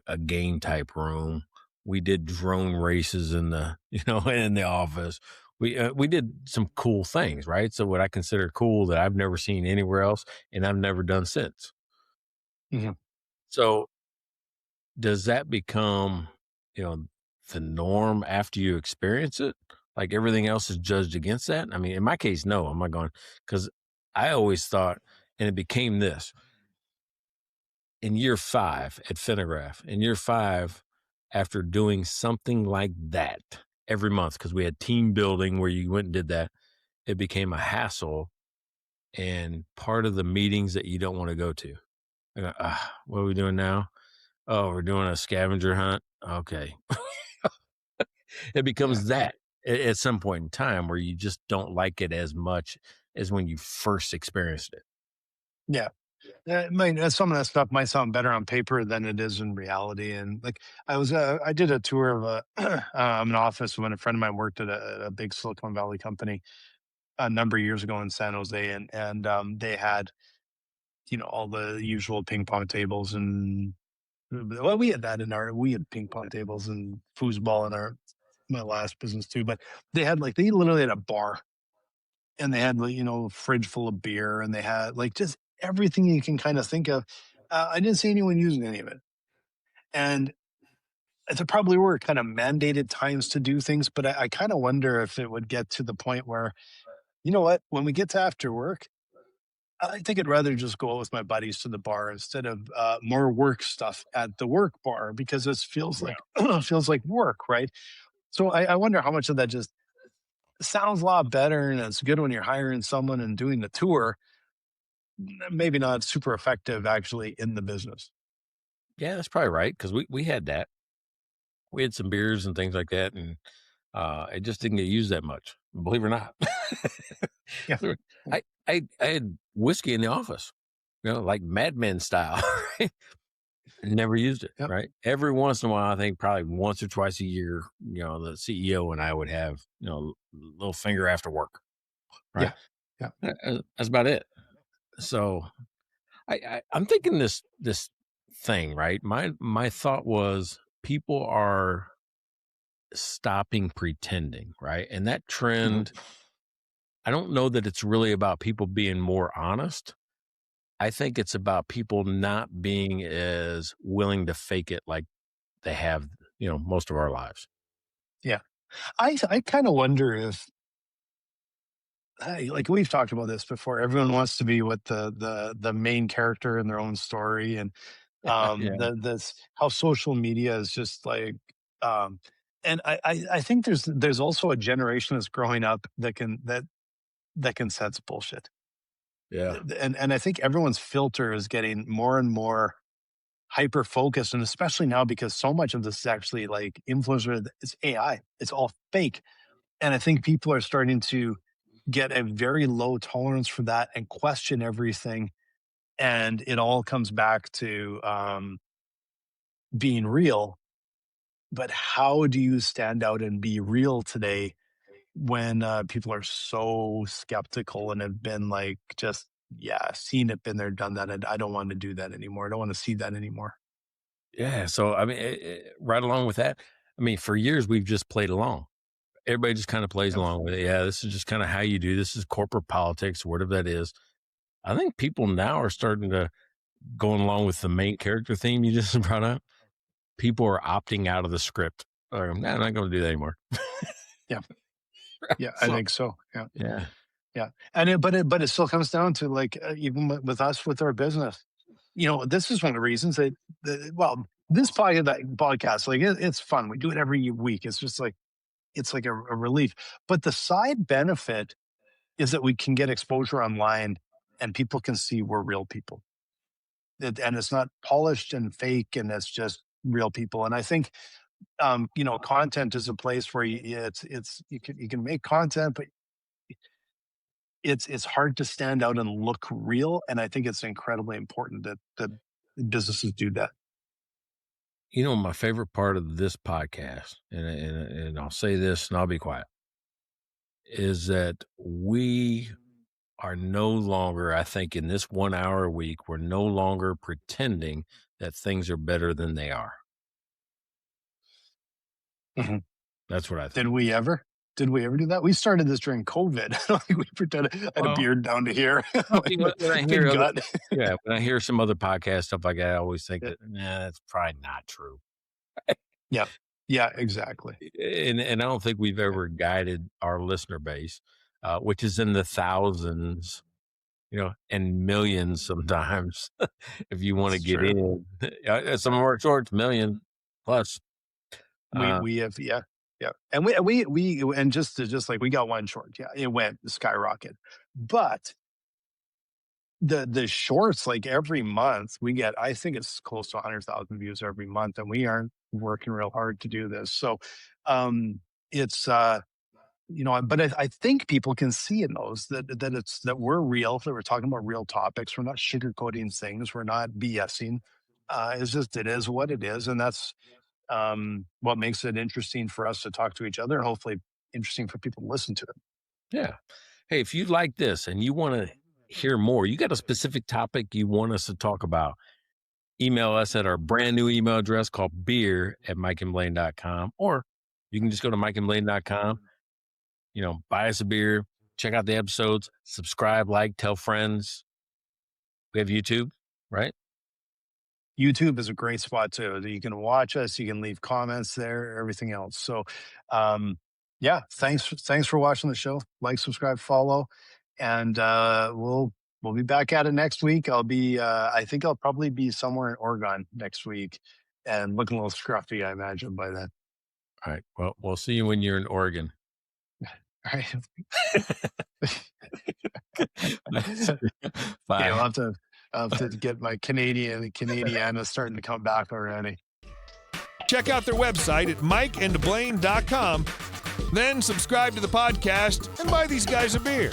a game type room. We did drone races in the in the office. We did some cool things, right? So what I consider cool that I've never seen anywhere else, and I've never done since. Mhm. So does that become, you know, the norm after you experience it? Like everything else is judged against that? I mean, in my case, no. I'm not going, because I always thought, and it became this in year 5 at Finnegraph, in year 5, after doing something like that, every month because we had team building where you went and did that. It became a hassle and part of the meetings that you don't want to go to. What are we doing now? Oh, we're doing a scavenger hunt. Okay. It Yeah. becomes that at some point in time where you just don't like it as much as when you first experienced it. Yeah. Some of that stuff might sound better on paper than it is in reality. And like I did a tour of an office when a friend of mine worked at a big Silicon Valley company a number of years ago in San Jose, and they had all the usual ping pong tables and well, we had ping pong tables and foosball in my last business too. But they literally had a bar and they had a fridge full of beer and they had like just everything you can kind of think of. I didn't see anyone using any of it, and there probably were kind of mandated times to do things, but I kind of wonder if it would get to the point where, you know what, when we get to after work, I think I'd rather just go out with my buddies to the bar instead of more work stuff at the work bar because it feels Yeah. like feels like work, right? So I wonder how much of that just sounds a lot better, and it's good when you're hiring someone and doing the tour. Maybe not super effective actually in the business. Yeah, that's probably right because we had that. We had some beers and things like that, and it just didn't get used that much, believe it or not. Yeah. I had whiskey in the office, like Mad Men style. Right? Never used it. Yep. Right. Every once in a while, I think probably once or twice a year, the CEO and I would have, little finger after work. Right. Yeah. Yeah. That's about it. So I'm thinking this thing, right? My thought was people are stopping pretending, right? And that trend, I don't know that it's really about people being more honest. I think it's about people not being as willing to fake it like they have, most of our lives. Yeah. I kind of wonder if like we've talked about this before. Everyone wants to be what the main character in their own story, and Yeah. this how social media is just like um and I think there's also a generation that's growing up that can sense bullshit. Yeah. And I think everyone's filter is getting more and more hyper focused, and especially now because so much of this is actually like influencer, it's AI, it's all fake. And I think people are starting to get a very low tolerance for that and question everything. And it all comes back to being real. But how do you stand out and be real today when people are so skeptical and have been like, just, yeah, seen it, been there, done that. And I don't want to do that anymore. I don't want to see that anymore. Yeah. So, I mean, right along with that, I mean, for years, we've just played along. Everybody just kind of plays Yep. along with it. Yeah. This is just kind of how you do. This is corporate politics, whatever that is. I think people now are starting to going along with the main character theme you just brought up. People are opting out of the script. Nah, I'm not going to do that anymore. Yeah. Yeah. I So, think so. Yeah. yeah. Yeah. But it still comes down to like, even with us, with our business, this is one of the reasons well, this podcast, like it's fun. We do it every week. It's just like, it's like a relief. But the side benefit is that we can get exposure online and people can see we're real people. And it's not polished and fake, and it's just real people. And I think, content is a place where you can make content, but it's hard to stand out and look real. And I think it's incredibly important that businesses do that. My favorite part of this podcast, and I'll say this and I'll be quiet, is that we are no longer, I think, in this 1 hour a week, we're no longer pretending that things are better than they are. Mhm. That's what I think. Did we ever? Did we ever do that? We started this during COVID. I don't think we pretended. I had a Well, beard down to here. when I Big hear other, gut. when I hear some other podcast stuff like that, I always think Yeah. that, that's probably not true. Yeah. Yeah, exactly. And I don't think we've ever guided our listener base, which is in the thousands, and millions sometimes. If you want to It's get true. in, some of our shorts, million plus. We have, yeah. Yeah. And and just like we got one short. Yeah. It went skyrocket. But the shorts, like every month we get, I think it's close to 100,000 views every month, and we aren't working real hard to do this. So, it's, but I think people can see in those that we're real, that we're talking about real topics. We're not sugarcoating things. We're not BSing. It is what it is. And that's, what makes it interesting for us to talk to each other, and hopefully interesting for people to listen to it. Yeah. Hey, if you like this and you want to hear more, you got a specific topic you want us to talk about, email us at our brand new email address called beer@mikeandblaine.com, or you can just go to mikeandblaine.com, buy us a beer, check out the episodes, subscribe, like, tell friends. We have YouTube, right? YouTube is a great spot too. You can watch us, you can leave comments there, everything else. So, yeah, thanks for watching the show. Like, subscribe, follow, and we'll be back at it next week. I think I'll probably be somewhere in Oregon next week, and looking a little scruffy, I imagine, by then. All right. Well, we'll see you when you're in Oregon. All right. Bye. Okay, I'll have to get my Canadiana starting to come back already. Check out their website at mikeandblaine.com. Then subscribe to the podcast and buy these guys a beer.